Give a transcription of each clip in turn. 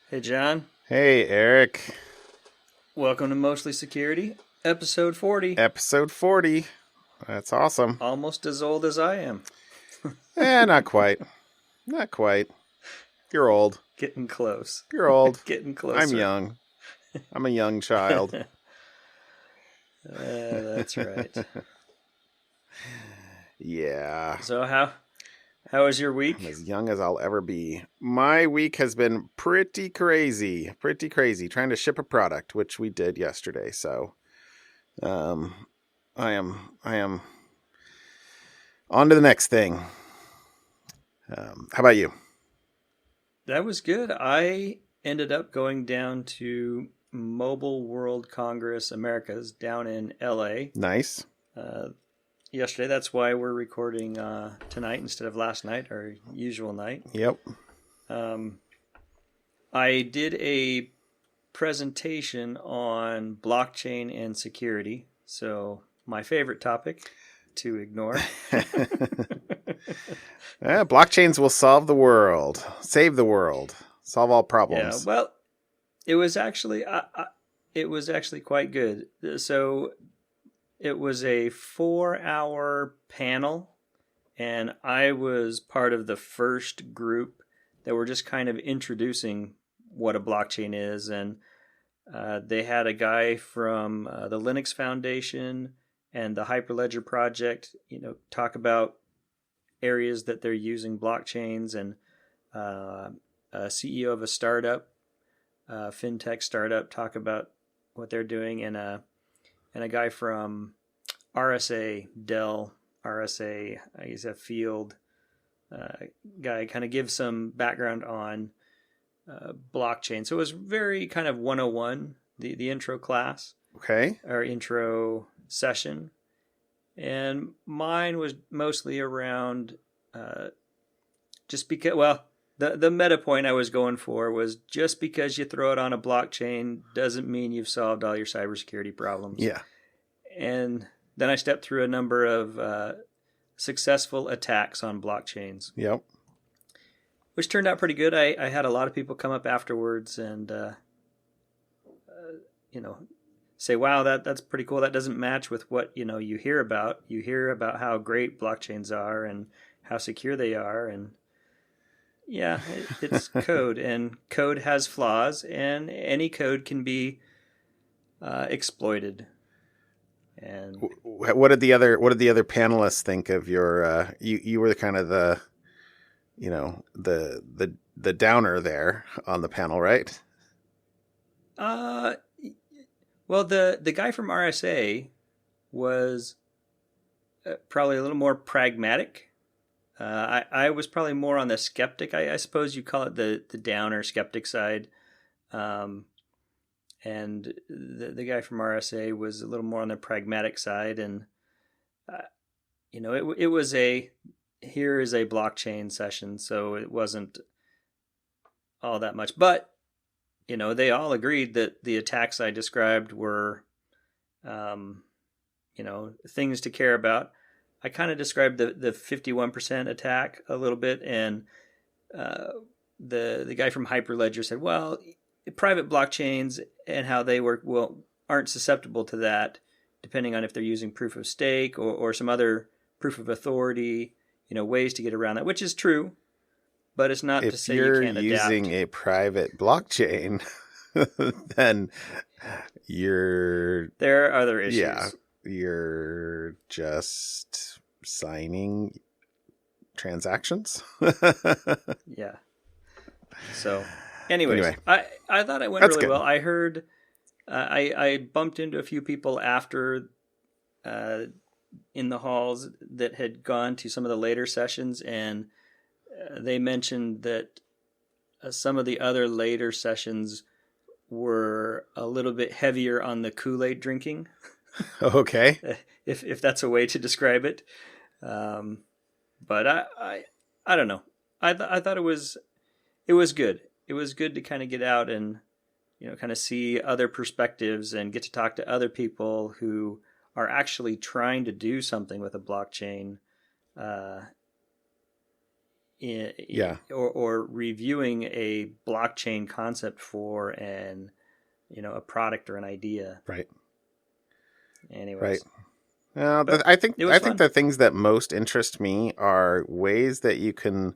Hey, John. Hey, Eric. Welcome to Mostly Security, episode 40. Episode 40. That's awesome. Almost as old as I am. Not quite. Not quite. You're old. Getting close. You're old. Getting I'm closer. young. I'm a young child. That's right. Yeah. So how was your I'm week? as young as I'll ever be. My week has been pretty crazy. Pretty crazy. Trying to ship a product, which we did yesterday. So, I am on to the next thing. How about you? That was good. I ended up going down to Mobile World Congress Americas down in LA Nice. yesterday. That's why we're recording tonight instead of last night, our usual night. Yep. I did a presentation on blockchain and security. So, my favorite topic to ignore. Blockchains will solve the world, save the world, solve all Yeah, problems. well, it was actually quite good. So, it was a 4-hour panel, and I was part of the first group that were just kind of introducing what a blockchain is, and they had a guy from the Linux Foundation and the Hyperledger project, talk about areas that they're using blockchains, and a CEO of a startup, fintech startup, talk about what they're doing, and a guy from RSA, Dell RSA, he's a field guy, kind of give some background on blockchain. So it was very kind of 101, the intro class. Okay. Or intro session. And mine was mostly around just because, well, the meta point I was going for was just because you throw it on a blockchain doesn't mean you've solved all your cybersecurity problems. Yeah. And then I stepped through a number of successful attacks on blockchains. Yep. Which turned out pretty good. I had a lot of people come up afterwards and, say, wow, that's pretty cool. That doesn't match with what, you hear about. You hear about how great blockchains are and how secure they are. And yeah, it's code, and code has flaws, and any code can be exploited. And what did the other panelists think of your you were kind of the the downer there on the panel, right? Well, the guy from RSA was probably a little more pragmatic. I was probably more on the skeptic. I suppose you call it the downer skeptic side. And the guy from RSA was a little more on the pragmatic side. And, it was here is a blockchain session, so it wasn't all that much. But, they all agreed that the attacks I described were, things to care about. I kind of described the 51% attack a little bit, and the guy from Hyperledger said, well, private blockchains and how they work aren't susceptible to that, depending on if they're using proof of stake or some other proof of authority, ways to get around that, which is true. But it's not to say you can't adapt. If you're using a private blockchain, then there are other issues. Yeah, you're just signing transactions. Yeah. So, anyway. I thought it went really well. I heard, I bumped into a few people after in the halls that had gone to some of the later sessions, and they mentioned that some of the other later sessions were a little bit heavier on the Kool-Aid drinking. Okay. If that's a way to describe it. But I don't know. I thought it was good. It was good to kind of get out and, kind of see other perspectives and get to talk to other people who are actually trying to do something with a blockchain. Yeah. or reviewing a blockchain concept for a product or an idea. Right. Anyways, Right. but I think it was fun. the things that most interest me are ways that you can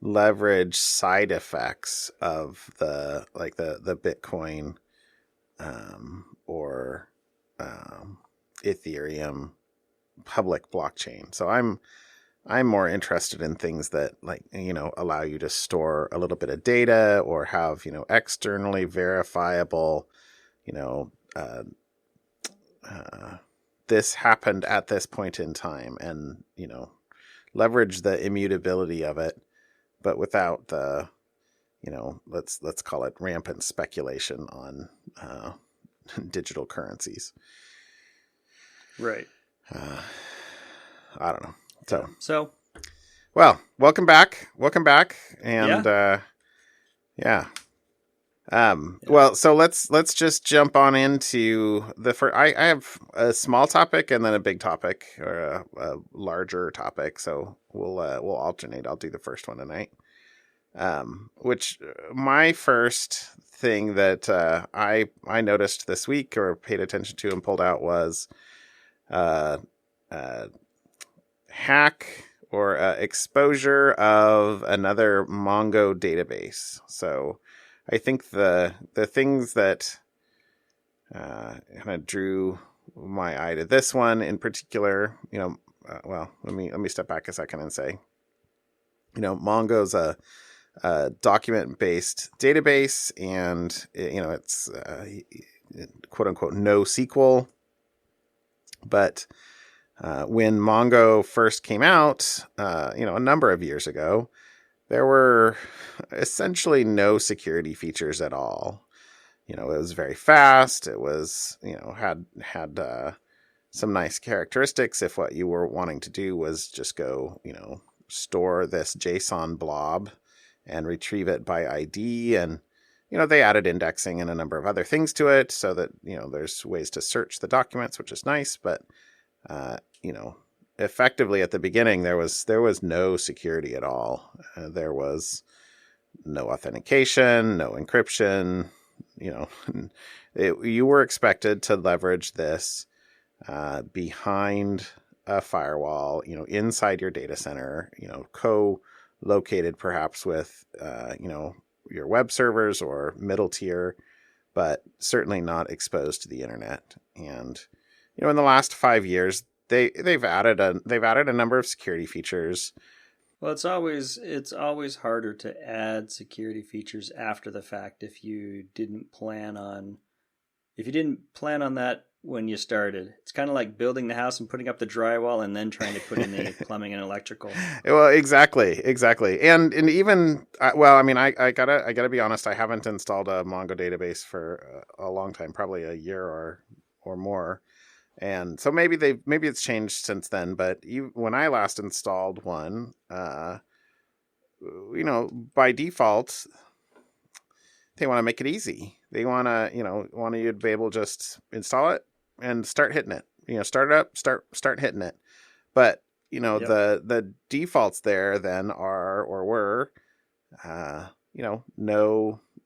leverage side effects of the Bitcoin or Ethereum public blockchain. So I'm more interested in things that allow you to store a little bit of data or have externally verifiable you know uh, this happened at this point in time, and leverage the immutability of it, but without the let's call it rampant speculation on digital currencies. Right. I don't know. So, well, welcome back, and yeah. Well, so let's just jump on into the first. I have a small topic and then a big topic, or a larger topic. So we'll alternate. I'll do the first one tonight. Which my first thing that I noticed this week or paid attention to and pulled out was hack or exposure of another Mongo database. So I think the things that kind of drew my eye to this one in particular, well, let me step back a second and say, Mongo's a document-based database, and it's quote unquote NoSQL. But when Mongo first came out, a number of years ago, there were essentially no security features at all. It was very fast. It was, had some nice characteristics. If what you were wanting to do was just go, store this JSON blob and retrieve it by ID. And, they added indexing and a number of other things to it so that, there's ways to search the documents, which is nice. But, effectively at the beginning, there was no security at all. There was no authentication, no encryption. You were expected to leverage this behind a firewall, inside your data center, co-located perhaps with, your web servers or middle tier, but certainly not exposed to the internet. And, in the last 5 years, they've added a number of security features. Well, it's always harder to add security features after the fact if you didn't plan on that when you started. It's kind of like building the house and putting up the drywall and then trying to put in the plumbing and electrical. Well, exactly. And even I gotta be honest. I haven't installed a Mongo database for a long time, probably a year or more. And so maybe it's changed since then. But when I last installed one, by default, they want to make it easy. They want you to be able to just install it and start hitting it. Start it up, start hitting it. But Yep. the defaults there then are or were,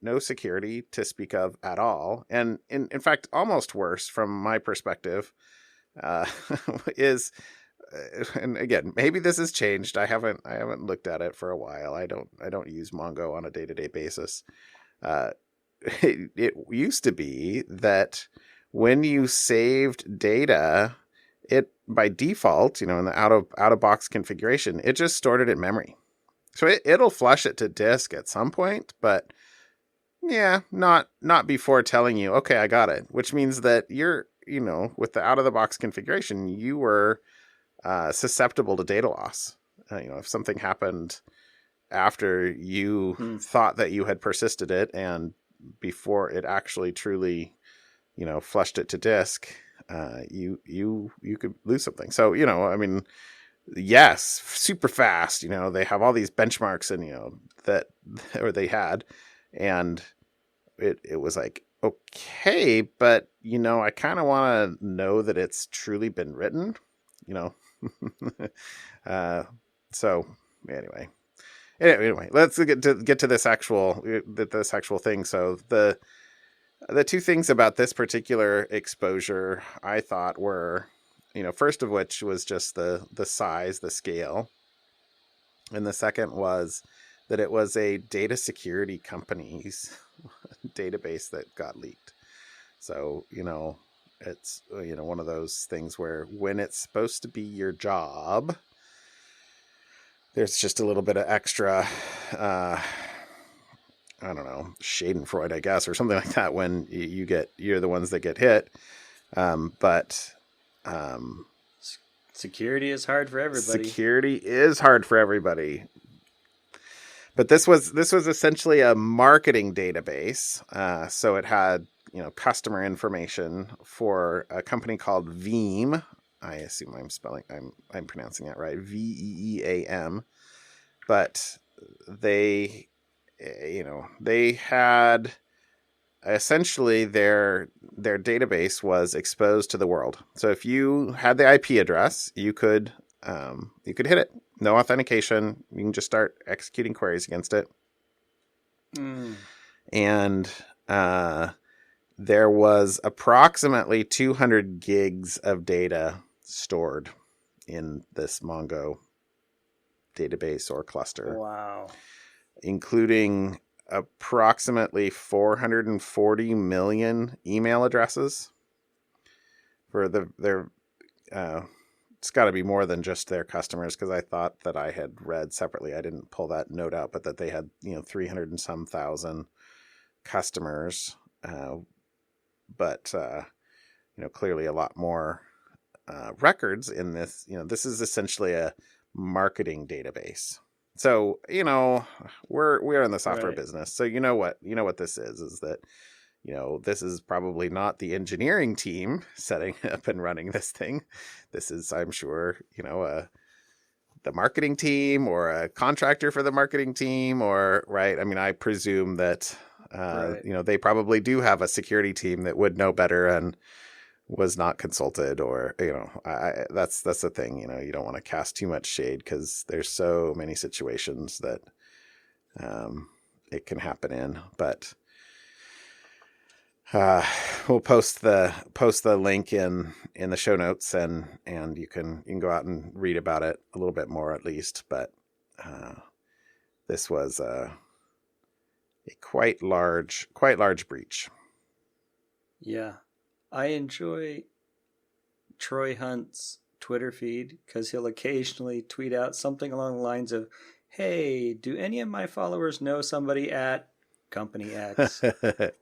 no security to speak of at all. And in fact, almost worse from my perspective, is, and again, maybe this has changed. I haven't looked at it for a while. I don't use Mongo on a day-to-day basis. It used to be that when you saved data, it by default, in the out of box configuration, it just stored it in memory. So it'll flush it to disk at some point, but yeah, not before telling you, okay, I got it. Which means that you're, with the out of the box configuration, you were susceptible to data loss. If something happened after you thought that you had persisted it and before it actually truly, flushed it to disk, you could lose something. So, yes, super fast. They have all these benchmarks and, they had, and it was like, okay, but, I kind of want to know that it's truly been written, so anyway. Anyway, let's get to this actual thing. So the two things about this particular exposure I thought were, first of which was just the size, the scale. And the second was that it was a data security company's database that got leaked. So, it's, one of those things where when it's supposed to be your job, there's just a little bit of extra, I don't know, Schadenfreude, I guess, or something like that when you're the ones that get hit. But security is hard for everybody. Security is hard for everybody. But this was essentially a marketing database. So it had, customer information for a company called Veeam. I assume I'm pronouncing that right. Veeam. But they had essentially their database was exposed to the world. So if you had the IP address, you could hit it. No authentication. You can just start executing queries against it. And there was approximately 200 gigs of data stored in this Mongo database or cluster. Wow. Including approximately 440 million email addresses for their it's got to be more than just their customers, because I thought that I had read separately, I didn't pull that note out, but that they had 300 and some thousand customers, but clearly a lot more records in this. This is essentially a marketing database. So, we're in the software business. So what this is that, this is probably not the engineering team setting up and running this thing. This is, I'm sure, the marketing team or a contractor for the marketing team, or, right. I mean, I presume that, they probably do have a security team that would know better and was not consulted, or, that's the thing, you don't want to cast too much shade because there's so many situations that it can happen in, but we'll post the link in the show notes, and you can go out and read about it a little bit more at least, but this was a quite large breach. Yeah. I enjoy Troy Hunt's Twitter feed because he'll occasionally tweet out something along the lines of, "Hey, do any of my followers know somebody at Company X?"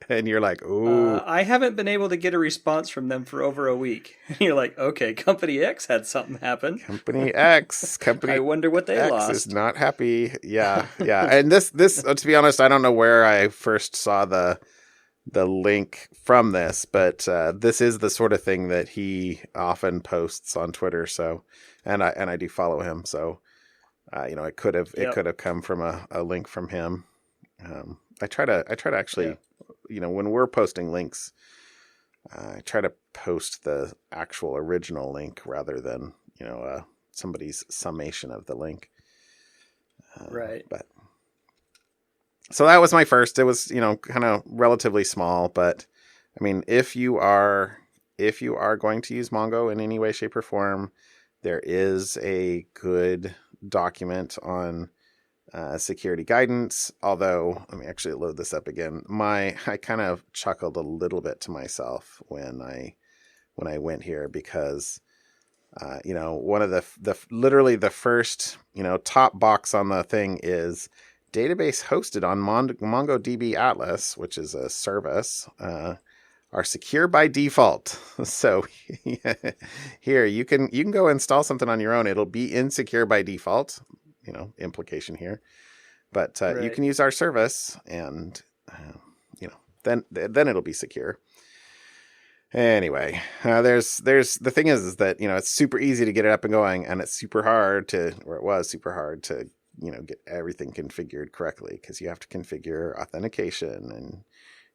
And you're like, "Ooh." I haven't been able to get a response from them for over a week. And you're like, okay, Company X had something happen. Company X. I wonder what they X lost. is not happy. Yeah. And this, to be honest, I don't know where I first saw the link from this, but this is the sort of thing that he often posts on Twitter. So, and I do follow him. So, it could have come from a link from him. I try to actually, when we're posting links, I try to post the actual original link rather than, somebody's summation of the link. Right. But so that was my first. It was, kind of relatively small, but I mean, if you are going to use Mongo in any way, shape, or form, there is a good document on security guidance. Although, let me actually load this up again. I kind of chuckled a little bit to myself when I went here, because one of the literally the first top box on the thing is database hosted on MongoDB Atlas, which is a service, are secure by default. So here you can go install something on your own. It'll be insecure by default. Implication here, but you can use our service, and then it'll be secure. Anyway, there's the thing is that it's super easy to get it up and going, and it's super hard to, or it was super hard to get everything configured correctly, because you have to configure authentication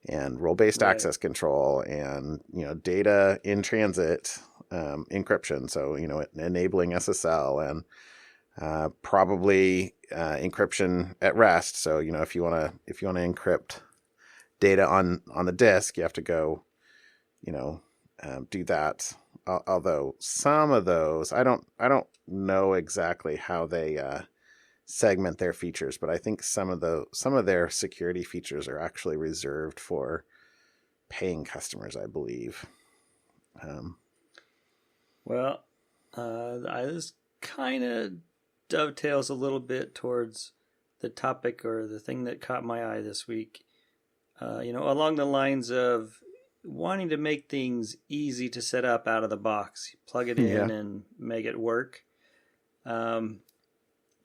and role-based access control, and data in transit encryption, so enabling SSL, and Probably encryption at rest. So, if you want to encrypt data on the disk, you have to go, do that. Although some of those, I don't know exactly how they segment their features, but I think some of their security features are actually reserved for paying customers, I believe. Well, this kind of dovetails a little bit towards the topic or the thing that caught my eye this week. Along the lines of wanting to make things easy to set up out of the box. You plug it in and make it work.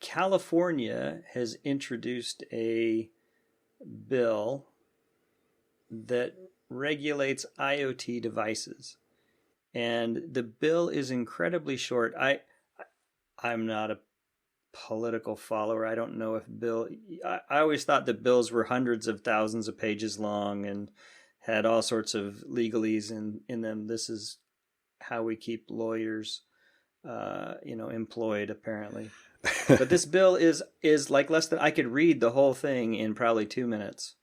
California has introduced a bill that regulates IoT devices. And the bill is incredibly short. I'm not a political follower. I don't know if I always thought that bills were hundreds of thousands of pages long and had all sorts of legalese in them. This is how we keep lawyers, employed apparently. But this bill is like less than, I could read the whole thing in probably 2 minutes.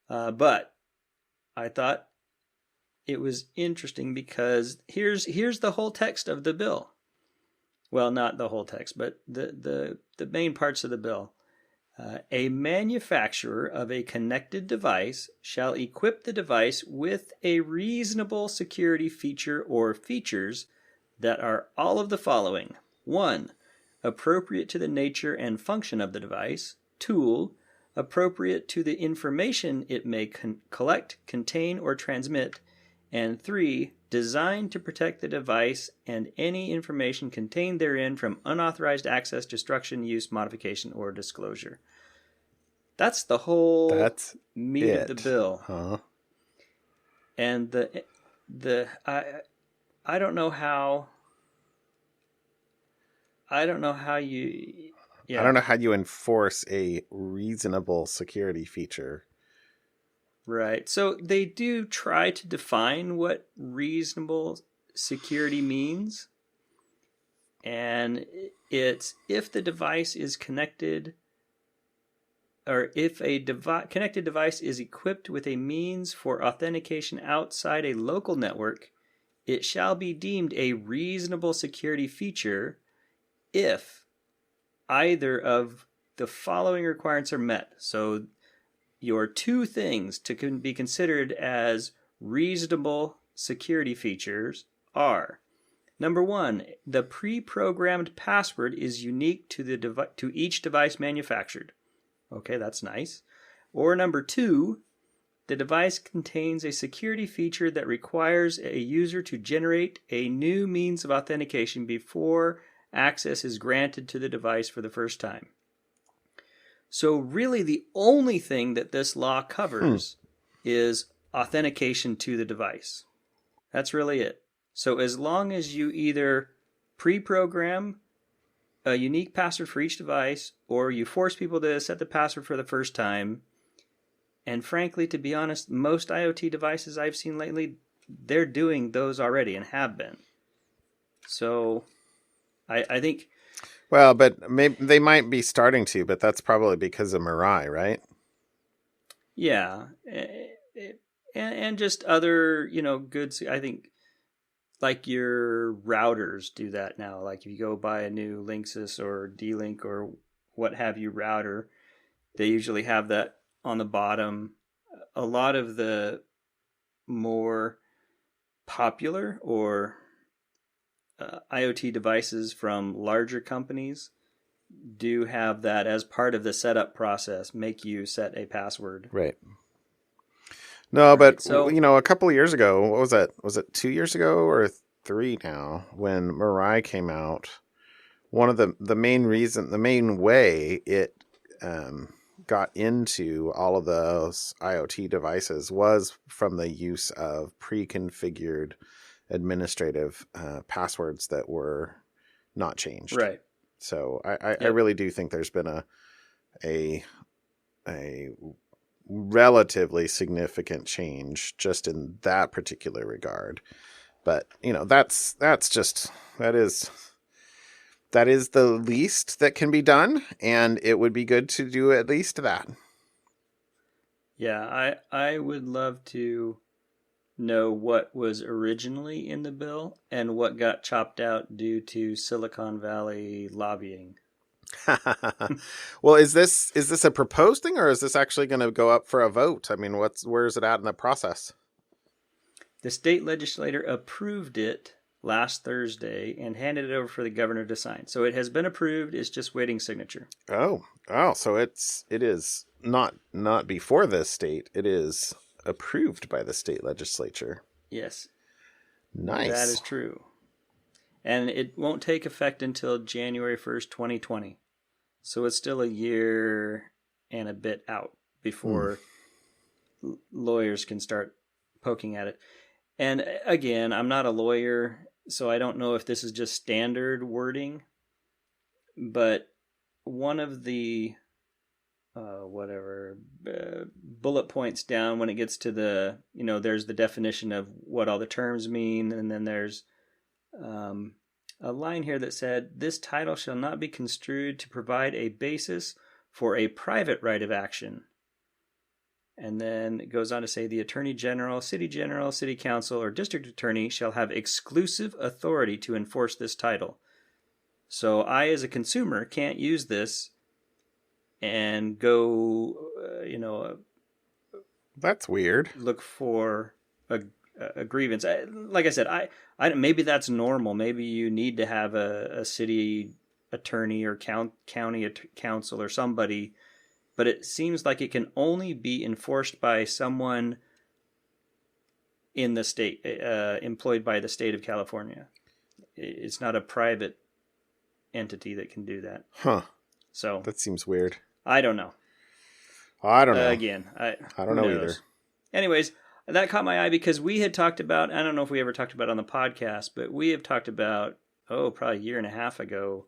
But I thought it was interesting because here's the whole text of the bill. Well, not the whole text, but the main parts of the bill. A manufacturer of a connected device shall equip the device with a reasonable security feature or features that are all of the following. 1. Appropriate to the nature and function of the device. 2. Appropriate to the information it may collect, contain, or transmit. And 3. Designed to protect the device and any information contained therein from unauthorized access, destruction, use, modification, or disclosure. That's the whole meat of the bill. Huh? And I don't know how. I don't know how you. Yeah. I don't know how you enforce a reasonable security feature. Right. So they do try to define what reasonable security means. And it's if the device is connected, or if a connected device is equipped with a means for authentication outside a local network, it shall be deemed a reasonable security feature if either of the following requirements are met. So your two things to be considered as reasonable security features are: number 1, the pre-programmed password is unique to each device manufactured. Okay, that's nice. Or number 2, the device contains a security feature that requires a user to generate a new means of authentication before access is granted to the device for the first time. So really the only thing that this law covers is authentication to the device. That's really it. So as long as you either pre-program a unique password for each device, or you force people to set the password for the first time, and frankly, to be honest, most IoT devices I've seen lately, they're doing those already and have been. So I think... Well, but maybe they might be starting to, but that's probably because of Mirai, right? Yeah. And just other, goods. I think like your routers do that now. Like if you go buy a new Linksys or D-Link or what have you router, they usually have that on the bottom. A lot of the more popular or IoT devices from larger companies do have that as part of the setup process, make you set a password. Right. No, but so, a couple of years ago, what was that? Was it 2 years ago or 3 now? When Mirai came out, one of the main way it got into all of those IoT devices was from the use of pre-configured administrative passwords that were not changed. Right. So I really do think there's been a relatively significant change just in that particular regard. But that is that is the least that can be done, and it would be good to do at least that. Yeah, I would love to know what was originally in the bill and what got chopped out due to Silicon Valley lobbying. Well, is this a proposed thing, or is this actually going to go up for a vote? I mean, where is it at in the process? The state legislature approved it last Thursday and handed it over for the governor to sign. So it has been approved. It's just waiting signature. Oh, so it is not before the state. It is approved by the state legislature. Yes. Nice. That is true. And it won't take effect until January 1st, 2020. So it's still a year and a bit out before lawyers can start poking at it. And again, I'm not a lawyer, so I don't know if this is just standard wording, but one of the bullet points down when it gets to the, there's the definition of what all the terms mean, and then there's a line here that said, this title shall not be construed to provide a basis for a private right of action. And then it goes on to say the Attorney General, City Council, or District Attorney shall have exclusive authority to enforce this title. So I, as a consumer, can't use this and go, that's weird. Look for a grievance. Like I said, I maybe that's normal. Maybe you need to have a city attorney or county council or somebody. But it seems like it can only be enforced by someone in the state, employed by the state of California. It's not a private entity that can do that. Huh. So that seems weird. I don't know. I don't know. Again, I don't know either. Anyways, that caught my eye because we had talked about, I don't know if we ever talked about it on the podcast, but we have talked about, probably a year and a half ago,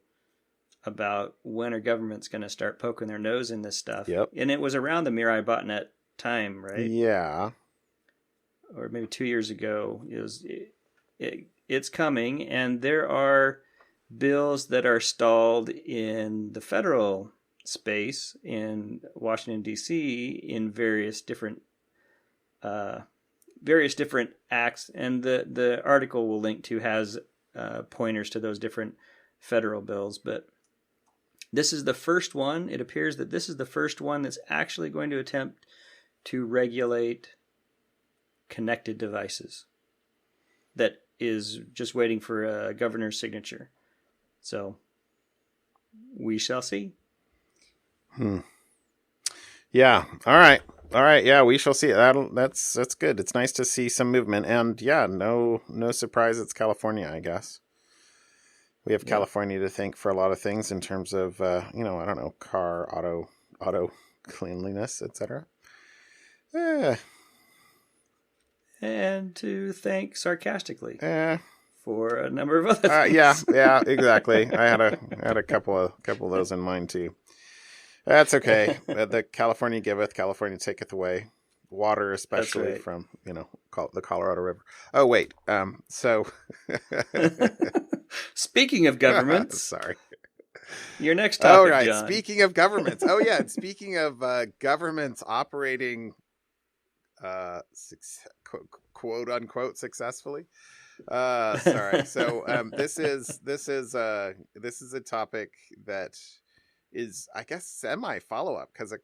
about when our government's going to start poking their nose in this stuff. Yep. And it was around the Mirai botnet time, right? Yeah. Or maybe 2 years ago. It's coming, and there are bills that are stalled in the federal space in Washington, D.C. in various different acts, and the article we'll link to has pointers to those different federal bills, but this is the first one. It appears that this is the first one that's actually going to attempt to regulate connected devices. That is just waiting for a governor's signature. So we shall see. Yeah. All right. Yeah, we shall see. That's good. It's nice to see some movement, and yeah, no surprise. It's California, I guess. We have California to thank for a lot of things in terms of, I don't know, car, auto cleanliness, etc. And to thank sarcastically for a number of other things. Yeah, exactly. I had a couple of those in mind too. That's okay. The California giveth, California taketh away. Water, especially from the Colorado River. Oh wait, so speaking of governments, sorry. Your next topic, oh right. John. Speaking of governments, and speaking of governments operating, quote unquote successfully. Sorry. So this is a topic that is, I guess, semi follow up, because a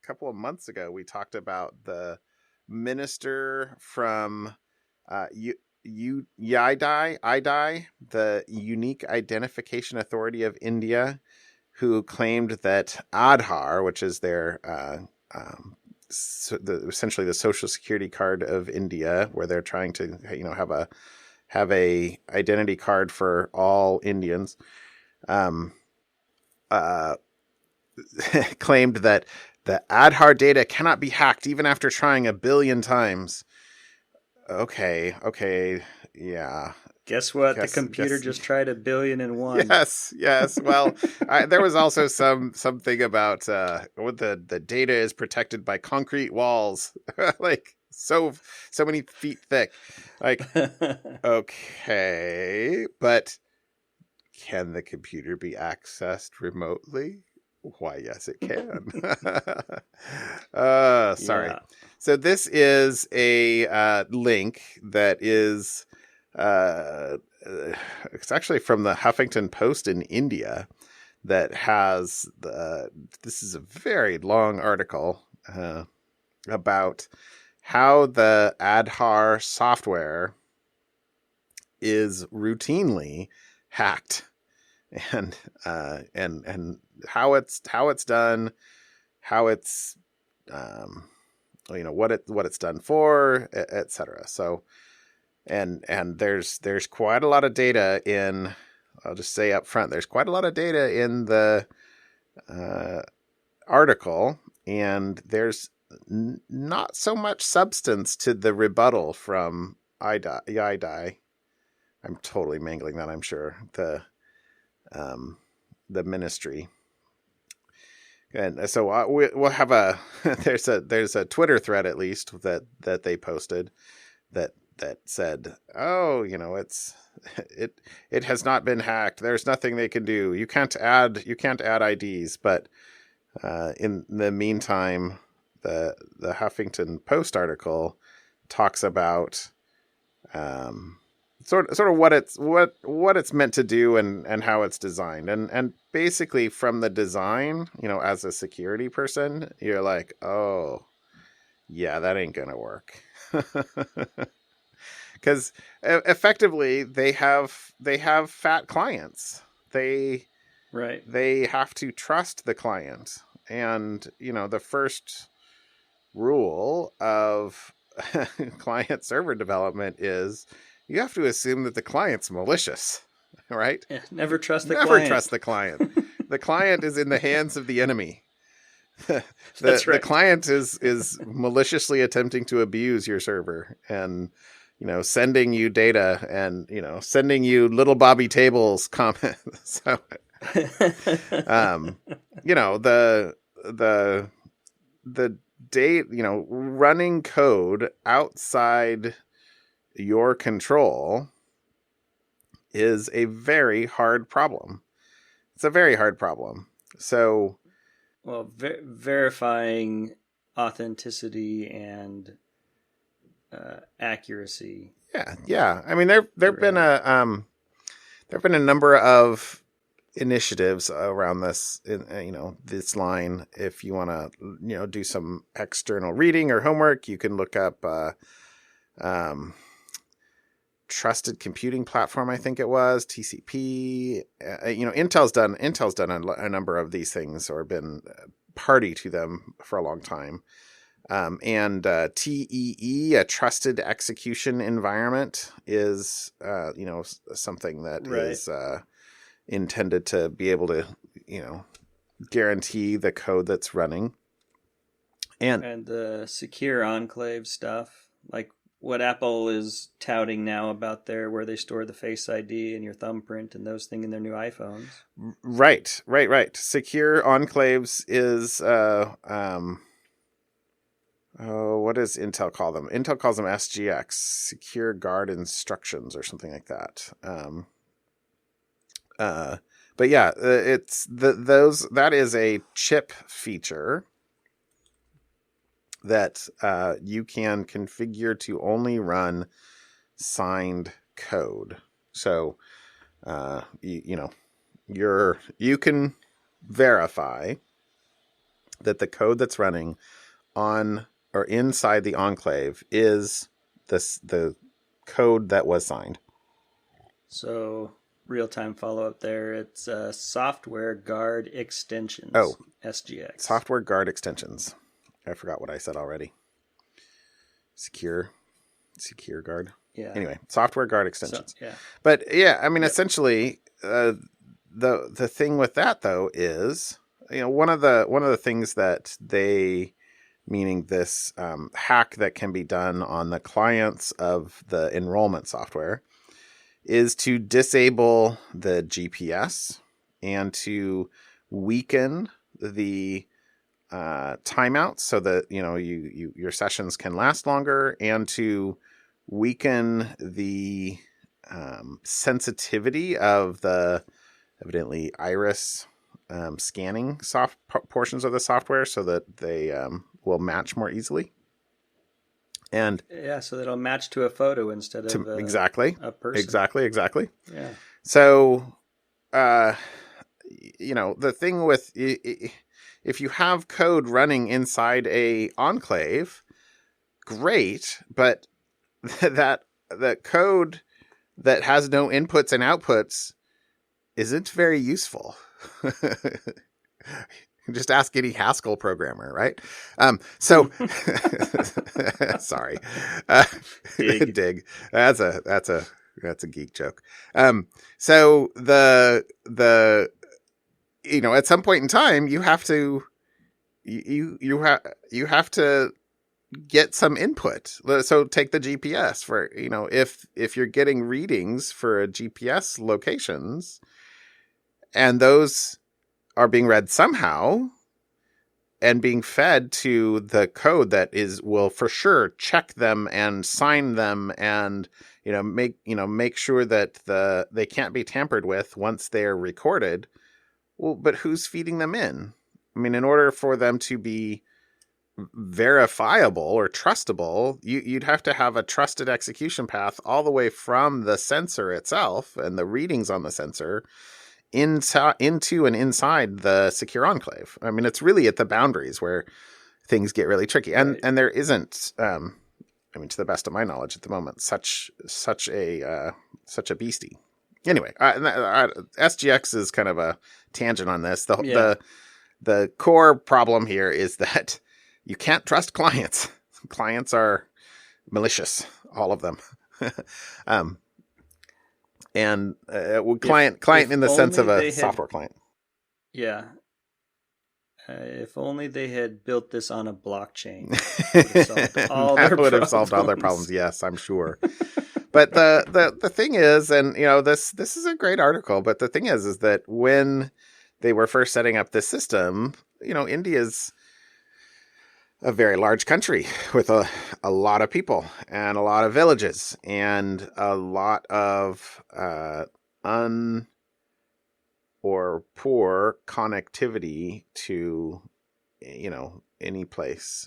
couple of months ago we talked about the minister from IDI, the Unique Identification Authority of India, who claimed that Aadhaar, which is their essentially the social security card of India, where they're trying to have a identity card for all Indians, claimed that the Aadhaar data cannot be hacked even after trying 1 billion times. Okay, yeah. Guess what? The computer just tried 1,000,000,001. Yes. Well, there was also something about the data is protected by concrete walls, like so many feet thick. Like, okay, but Can the computer be accessed remotely? Why, yes, it can. Sorry. Yeah. So this is a link that is, it's actually from the Huffington Post in India that has this is a very long article about how the Aadhaar software is routinely hacked, and how it's done, how it's what it's done for, etc. So and there's quite a lot of data in. I'll just say up front, there's quite a lot of data in the article, and there's not so much substance to the rebuttal from IDI. I'm totally mangling that, I'm sure. The ministry. And so we'll have a there's a Twitter thread, at least, that they posted that said, oh, it has not been hacked. There's nothing they can do. You can't add IDs. But in the meantime, the Huffington Post article talks about sort of what it's meant to do and how it's designed, and basically from the design, as a security person, you're like, oh yeah, that ain't gonna work. Because effectively they have fat clients. They have to trust the client, and the first rule of client server development is you have to assume that the client's malicious, right? Yeah, never trust the client. Never trust the client. The client is in the hands of the enemy. That's right. The client is maliciously attempting to abuse your server, and sending you data, and sending you little Bobby tables comments. So the date, running code outside your control is a very hard problem. It's a very hard problem. So, well, verifying authenticity and accuracy. Yeah. I mean, there've been a number of initiatives around this, this line. If you want to, do some external reading or homework, you can look up Trusted Computing Platform, I think it was, TCP. Intel's done a number of these things, or been party to them for a long time. And TEE, a Trusted Execution Environment, is something that is intended to be able to guarantee the code that's running. And the secure enclave stuff, like what Apple is touting now about where they store the Face ID and your thumbprint and those things in their new iPhones. Right. Secure enclaves is what does Intel call them? Intel calls them SGX, Secure Guard Instructions, or something like that. But yeah, it's that is a chip feature that you can configure to only run signed code. So you can verify that the code that's running on or inside the enclave is the code that was signed. So real-time follow-up there. It's Software Guard Extensions. Oh, SGX. Software Guard Extensions. I forgot what I said already. Secure Guard. Yeah. Anyway, Software Guard Extensions. So, yeah. But yeah, I mean, essentially, the thing with that though is, one of the things that they, meaning this hack that can be done on the clients of the enrollment software, is to disable the GPS and to weaken the timeouts so that your sessions can last longer, and to weaken the sensitivity of the evidently iris scanning portions of the software so that they will match more easily. And yeah, so that'll match to a photo instead of exactly a person. Exactly. Yeah. So, the thing with if you have code running inside a enclave, great, but that the code that has no inputs and outputs isn't very useful. Just ask any Haskell programmer, right? So sorry, dig. That's a geek joke. So the at some point in time you have to you have to get some input. So take the GPS for if you're getting readings for a GPS locations, and those are being read somehow and being fed to the code that will for sure check them and sign them and make sure that they can't be tampered with once they're recorded. Well, but who's feeding them in? I mean, in order for them to be verifiable or trustable, you'd have to have a trusted execution path all the way from the sensor itself and the readings on the sensor into and inside the secure enclave. I mean, it's really at the boundaries where things get really tricky, and right. and there isn't, to the best of my knowledge at the moment, such a beastie. Anyway, SGX is kind of a tangent on this. The core problem here is that you can't trust clients. Clients are malicious, all of them. And client in the sense of a software client. Yeah. If only they had built this on a blockchain, that would have solved all their problems. Yes, I'm sure. But the thing is, and this is a great article, but the thing is that when they were first setting up this system, India's a very large country with a lot of people and a lot of villages and a lot of or poor connectivity to any place,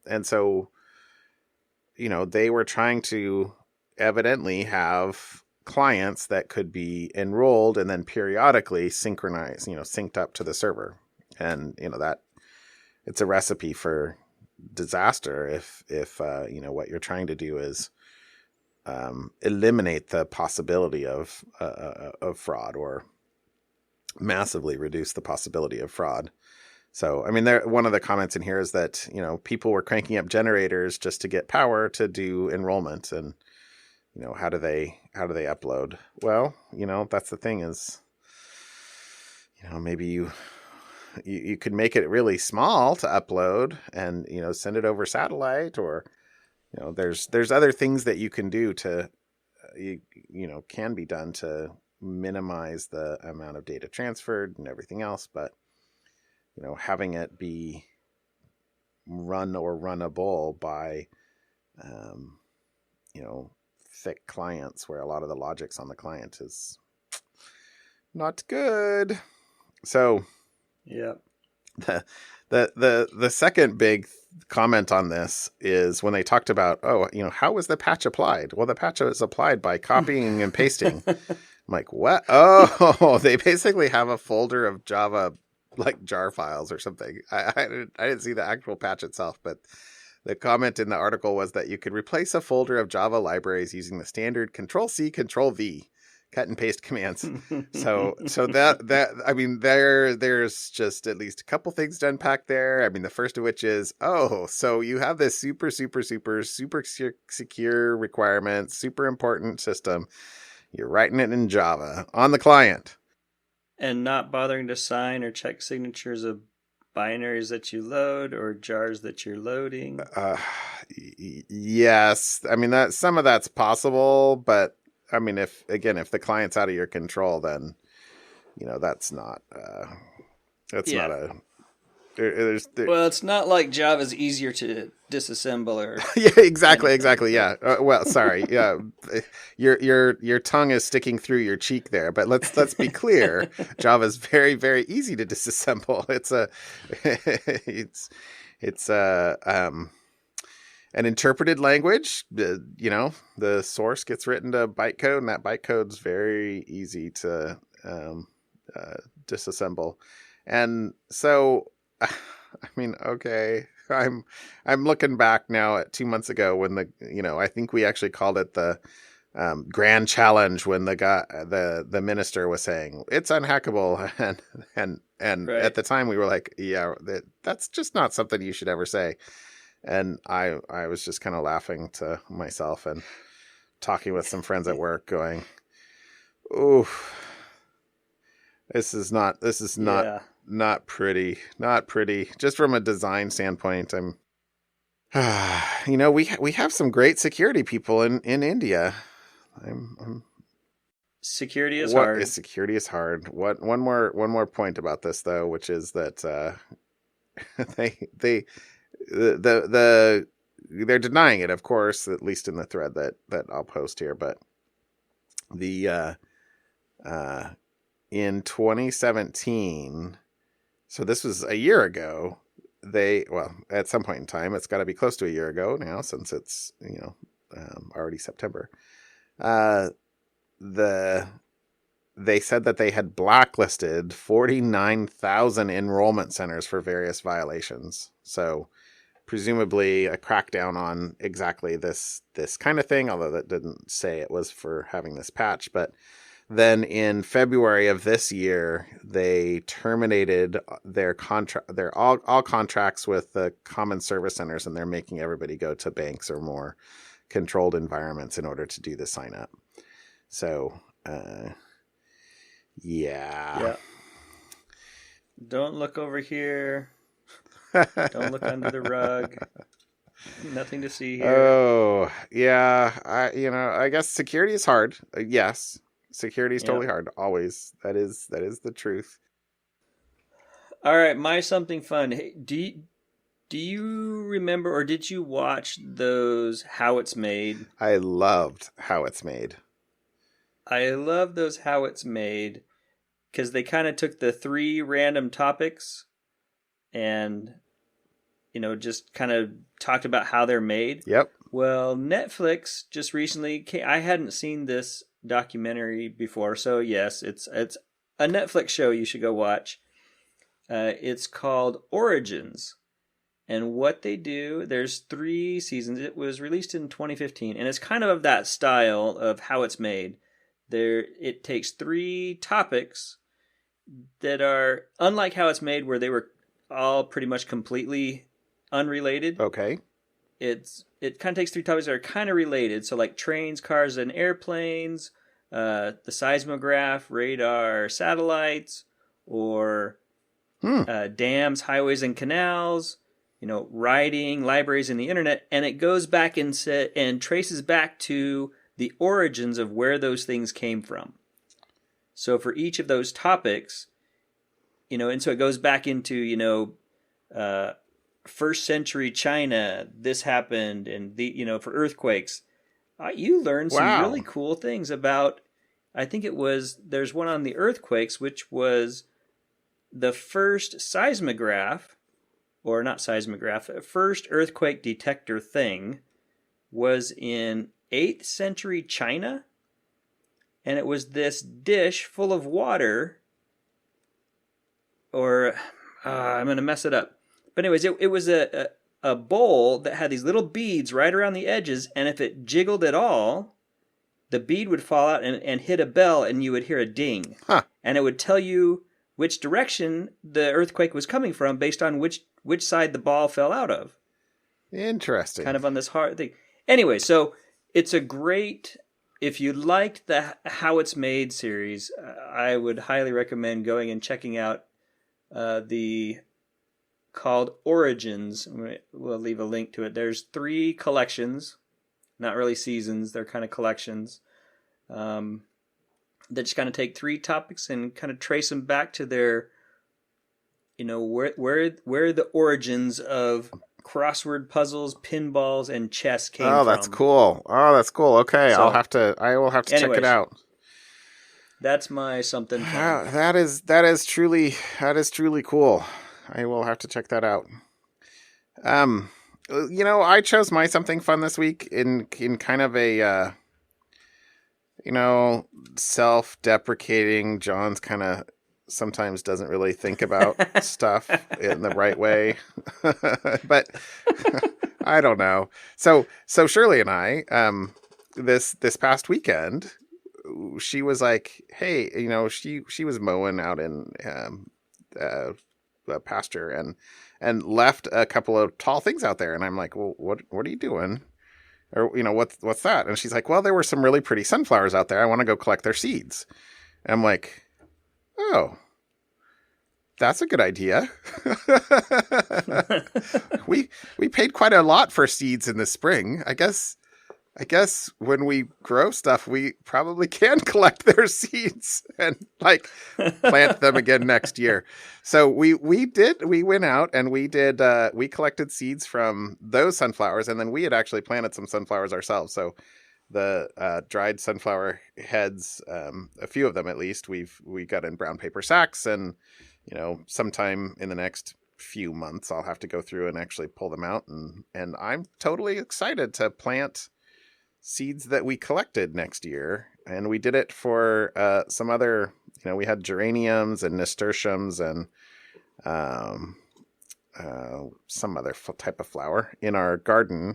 and so they were trying to evidently have clients that could be enrolled and then periodically synchronize, synced up to the server, and that it's a recipe for disaster if what you're trying to do is eliminate the possibility of fraud or massively reduce the possibility of fraud. So, I mean, one of the comments in here is that, people were cranking up generators just to get power to do enrollment. And, how do they upload? Well, that's the thing is, maybe you could make it really small to upload and, send it over satellite, or, there's other things that you can do to, can be done to minimize the amount of data transferred and everything else. But, having it be run or runnable by, thick clients where a lot of the logic's on the client is not good. So, yeah. The second big comment on this is when they talked about, how was the patch applied? Well, the patch was applied by copying and pasting. I'm like, what? Oh, they basically have a folder of Java like jar files or something. I didn't see the actual patch itself, but the comment in the article was that you could replace a folder of Java libraries using the standard Control-C, Control-V cut and paste commands. So that I mean, there's just at least a couple things to unpack there. I mean, the first of which is, so you have this super secure requirement, super important system. You're writing it in Java on the client. And not bothering to sign or check signatures of binaries that you load or jars that you're loading. Yes. I mean, that some of that's possible, but I mean, if the client's out of your control, then, that's not, not Well, it's not like Java's easier to disassemble or yeah, exactly, anything, exactly. so. Yeah. Well, sorry. Yeah, your tongue is sticking through your cheek there. But let's be clear. Java is very, very easy to disassemble. It's an interpreted language. The source gets written to bytecode, and that bytecode's very easy to disassemble. And so, I mean, okay. I'm looking back now at 2 months ago when I think we actually called it the grand challenge when the minister was saying it's unhackable, and Right. at the time we were like, yeah, that's just not something you should ever say. And I was just kind of laughing to myself and talking with some friends at work, going, "Ooh, this is not Yeah. not pretty, not pretty." Just from a design standpoint, we have some great security people in India. Security is hard. Security is hard. One more point about this though, which is that they they're denying it, of course, at least in the thread that I'll post here. But the in 2017, so this was a year ago. At some point in time, it's got to be close to a year ago now, since it's already September. They said that they had blacklisted 49,000 enrollment centers for various violations. So presumably a crackdown on exactly this kind of thing, although that didn't say it was for having this patch. But then in February of this year, they terminated their all contracts with the common service centers, and they're making everybody go to banks or more controlled environments in order to do the sign up. So, yeah. Don't look over here. Don't look under the rug. Nothing to see here. Oh, yeah. I guess security is hard. Yes. Security is totally hard. Always. That is the truth. All right, my something fun. Hey, do you remember, or did you watch those How It's Made? I loved How It's Made. I love those How It's Made because they kind of took the 3 random topics and just kind of talked about how they're made. Yep. Well, Netflix just recently I hadn't seen this documentary before, so yes, it's a Netflix show you should go watch. It's called Origins, and what they do, there's 3 seasons. It was released in 2015, and it's kind of that style of How It's Made. It takes 3 topics that are unlike How It's Made, where they were all pretty much completely unrelated. Okay. It kind of takes 3 topics that are kind of related. So like trains, cars, and airplanes, the seismograph, radar, satellites, or dams, highways, and canals. Writing, libraries, and the internet, and it goes back and traces back to the origins of where those things came from. So for each of those topics, and so it goes back into first century China, this happened, and for earthquakes, you learn some really cool things about. I think there's one on the earthquakes, which was the first seismograph, or not seismograph, first earthquake detector thing was in 8th century China, and it was this dish full of water, or I'm going to mess it up. But anyways, it was a bowl that had these little beads right around the edges, and if it jiggled at all, the bead would fall out and hit a bell, and you would hear a ding. Huh. And it would tell you which direction the earthquake was coming from based on which side the ball fell out of. Interesting. Kind of on this hard thing. Anyway, so it's a great... If you liked the How It's Made series, I would highly recommend going and checking out the called Origins. We'll leave a link to it. There's 3 collections, not really seasons. They're kind of collections that just kind of take 3 topics and kind of trace them back to their where the origins of crossword puzzles, pinballs, and chess came Oh, from. that's cool. Okay, So, I will have to check it anyways, out. That's my something fun. That is truly cool. I will have to check that out. I chose my something fun this week in kind of a self-deprecating. John's kind of sometimes doesn't really think about stuff in the right way. But I don't know. So Shirley and I, this past weekend, she was like, hey, she was mowing out in the pasture and left a couple of tall things out there. And I'm like, well, what are you doing? Or, what's that? And she's like, well, there were some really pretty sunflowers out there. I want to go collect their seeds. And I'm like, oh, that's a good idea. we paid quite a lot for seeds in the spring. I guess when we grow stuff, we probably can collect their seeds and plant them again next year. So we went out and we collected seeds from those sunflowers, and then we had actually planted some sunflowers ourselves. So the dried sunflower heads, a few of them at least, we got in brown paper sacks, and sometime in the next few months I'll have to go through and actually pull them out, and I'm totally excited to plant seeds that we collected next year. And we did it for some other, we had geraniums and nasturtiums and some other type of flower in our garden.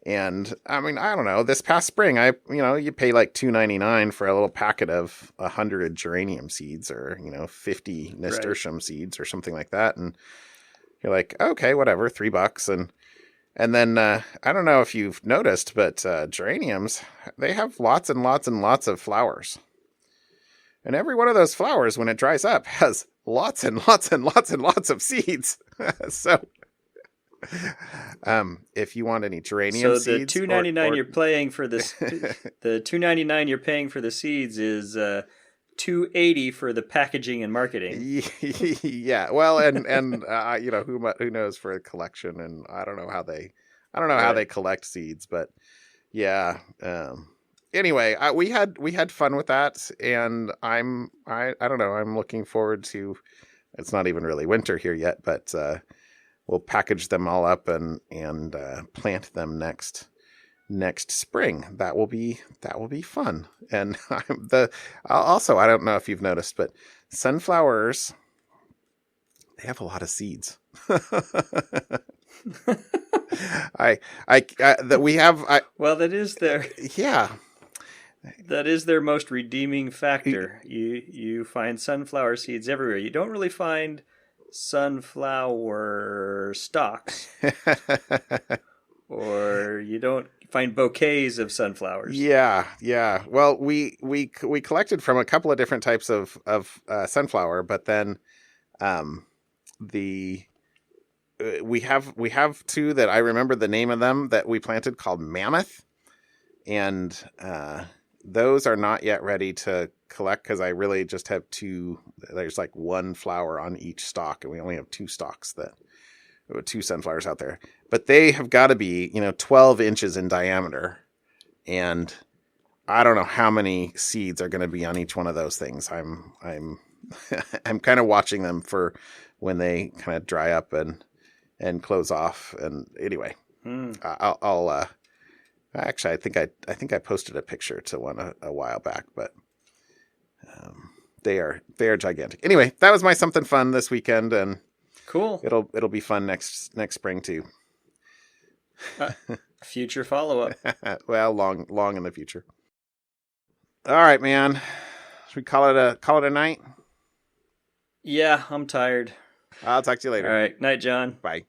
And I mean, I don't know, this past spring, you pay like $2.99 for a little packet of 100 geranium seeds, or 50 nasturtium seeds or something like that. And you're like, okay, whatever, $3. And then I don't know if you've noticed, but geraniums, they have lots and lots and lots of flowers. And every one of those flowers, when it dries up, has lots and lots and lots and lots of seeds. So if you want any geranium seeds, so the $2.99 you're paying for this, the $2.99 you're paying for the seeds is $2.80 for the packaging and marketing. Yeah, well, and who knows for a collection, and I don't know how they collect seeds, but yeah. Anyway, we had fun with that, and I don't know, I'm looking forward to. It's not even really winter here yet, but we'll package them all up and plant them next spring. That will be fun. And also, I don't know if you've noticed, but sunflowers, they have a lot of seeds. That is their yeah. That is their most redeeming factor. You find sunflower seeds everywhere. You don't really find sunflower stalks, or you don't find bouquets of sunflowers. Yeah. Well, we collected from a couple of different types of sunflower, but then we have two that I remember the name of them that we planted called Mammoth, and those are not yet ready to collect because I really just have two. There's like one flower on each stalk, and we only have two sunflowers out there. But they have got to be 12 inches in diameter, and I don't know how many seeds are going to be on each one of those things. I'm I'm kind of watching them for when they kind of dry up and close off. And anyway, I'll actually, I think I posted a picture to one a while back, but they are gigantic. Anyway, that was my something fun this weekend, and cool. It'll be fun next spring too. Future follow up. Well, long in the future. All right, man. Should we call it a night? Yeah, I'm tired. I'll talk to you later. All right, night, John. Bye.